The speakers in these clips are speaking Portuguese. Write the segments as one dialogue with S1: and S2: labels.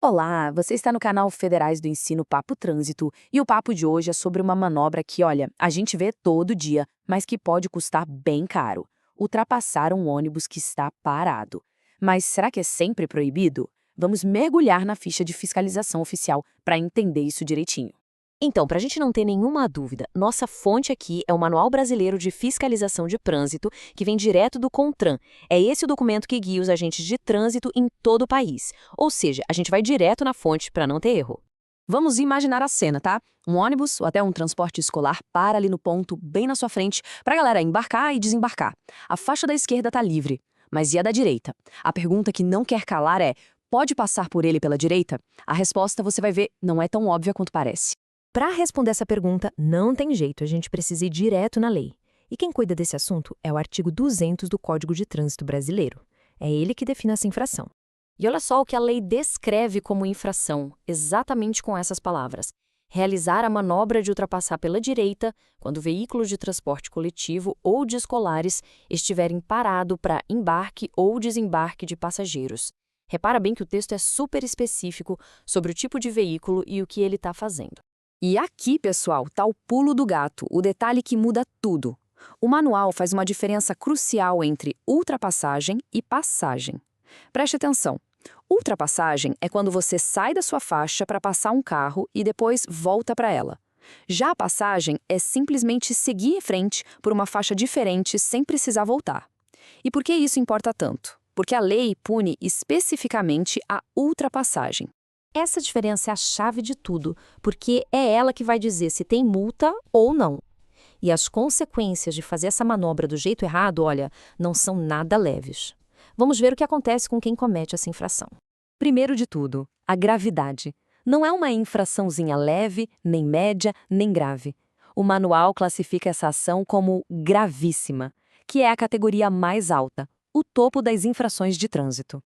S1: Olá, você está no canal Federais do Ensino Papo Trânsito e o papo de hoje é sobre uma manobra que, olha, a gente vê todo dia, mas que pode custar bem caro: ultrapassar um ônibus que está parado. Mas será que é sempre proibido? Vamos mergulhar na ficha de fiscalização oficial para entender isso direitinho.
S2: Então, para a gente não ter nenhuma dúvida, nossa fonte aqui é o Manual Brasileiro de Fiscalização de Trânsito, que vem direto do CONTRAN. É esse o documento que guia os agentes de trânsito em todo o país. Ou seja, a gente vai direto na fonte para não ter erro.
S1: Vamos imaginar a cena, tá? Um ônibus ou até um transporte escolar para ali no ponto, bem na sua frente, para a galera embarcar e desembarcar. A faixa da esquerda tá livre, mas e a da direita? A pergunta que não quer calar é: pode passar por ele pela direita? A resposta, você vai ver, não é tão óbvia quanto parece.
S2: Para responder essa pergunta, não tem jeito, a gente precisa ir direto na lei. E quem cuida desse assunto é o artigo 200 do Código de Trânsito Brasileiro. É ele que define essa infração. E olha só o que a lei descreve como infração, exatamente com essas palavras: realizar a manobra de ultrapassar pela direita quando veículos de transporte coletivo ou de escolares estiverem parado para embarque ou desembarque de passageiros. Repara bem que o texto é super específico sobre o tipo de veículo e o que ele está fazendo.
S1: E aqui, pessoal, tá o pulo do gato, o detalhe que muda tudo. O manual faz uma diferença crucial entre ultrapassagem e passagem. Preste atenção. Ultrapassagem é quando você sai da sua faixa para passar um carro e depois volta para ela. Já a passagem é simplesmente seguir em frente por uma faixa diferente sem precisar voltar. E por que isso importa tanto? Porque a lei pune especificamente a ultrapassagem.
S2: Essa diferença é a chave de tudo, porque é ela que vai dizer se tem multa ou não. E as consequências de fazer essa manobra do jeito errado, olha, não são nada leves. Vamos ver o que acontece com quem comete essa infração.
S1: Primeiro de tudo, a gravidade. Não é uma infraçãozinha leve, nem média, nem grave. O manual classifica essa ação como gravíssima, que é a categoria mais alta, o topo das infrações de trânsito.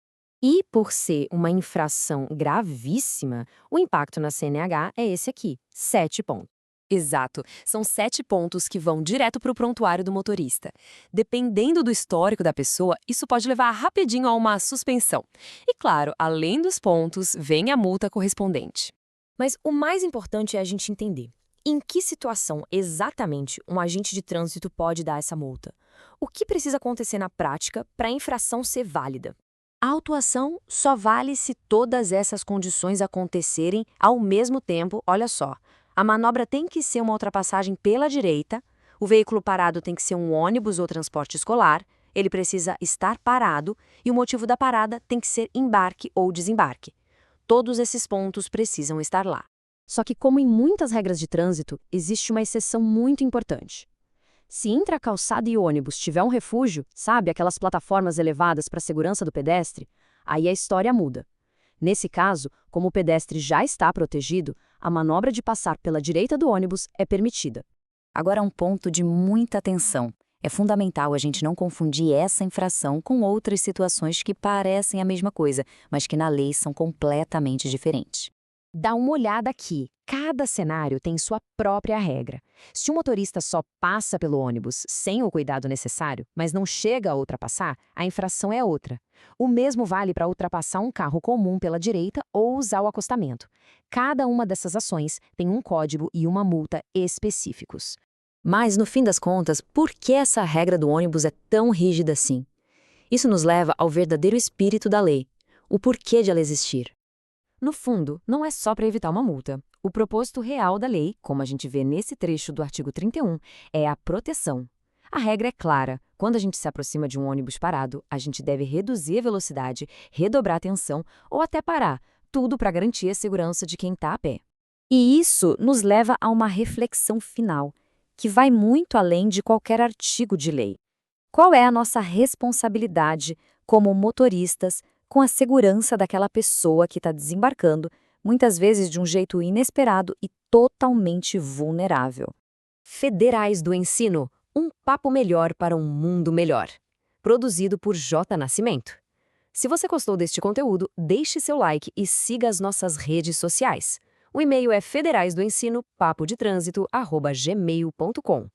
S2: E por ser uma infração gravíssima, o impacto na CNH é esse aqui, 7 pontos.
S1: Exato, são 7 pontos que vão direto para o prontuário do motorista. Dependendo do histórico da pessoa, isso pode levar rapidinho a uma suspensão. E claro, além dos pontos, vem a multa correspondente.
S2: Mas o mais importante é a gente entender em que situação exatamente um agente de trânsito pode dar essa multa. O que precisa acontecer na prática para a infração ser válida? A autuação só vale se todas essas condições acontecerem ao mesmo tempo. Olha só, a manobra tem que ser uma ultrapassagem pela direita, o veículo parado tem que ser um ônibus ou transporte escolar, ele precisa estar parado e o motivo da parada tem que ser embarque ou desembarque. Todos esses pontos precisam estar lá. Só que, como em muitas regras de trânsito, existe uma exceção muito importante. Se entre a calçada e o ônibus tiver um refúgio, sabe, aquelas plataformas elevadas para a segurança do pedestre, aí a história muda. Nesse caso, como o pedestre já está protegido, a manobra de passar pela direita do ônibus é permitida.
S1: Agora, um ponto de muita atenção. É fundamental a gente não confundir essa infração com outras situações que parecem a mesma coisa, mas que na lei são completamente diferentes.
S2: Dá uma olhada aqui. Cada cenário tem sua própria regra. Se o motorista só passa pelo ônibus sem o cuidado necessário, mas não chega a ultrapassar, a infração é outra. O mesmo vale para ultrapassar um carro comum pela direita ou usar o acostamento. Cada uma dessas ações tem um código e uma multa específicos.
S1: Mas, no fim das contas, por que essa regra do ônibus é tão rígida assim? Isso nos leva ao verdadeiro espírito da lei, o porquê de ela existir.
S2: No fundo, não é só para evitar uma multa. O propósito real da lei, como a gente vê nesse trecho do artigo 31, é a proteção. A regra é clara: quando a gente se aproxima de um ônibus parado, a gente deve reduzir a velocidade, redobrar a tensão ou até parar, tudo para garantir a segurança de quem está a pé.
S1: E isso nos leva a uma reflexão final, que vai muito além de qualquer artigo de lei. Qual é a nossa responsabilidade como motoristas com a segurança daquela pessoa que está desembarcando, muitas vezes de um jeito inesperado e totalmente vulnerável?
S2: Federais do Ensino, um papo melhor para um mundo melhor. Produzido por J. Nascimento. Se você gostou deste conteúdo, deixe seu like e siga as nossas redes sociais. O e-mail é federaisdoensino@gmail.com.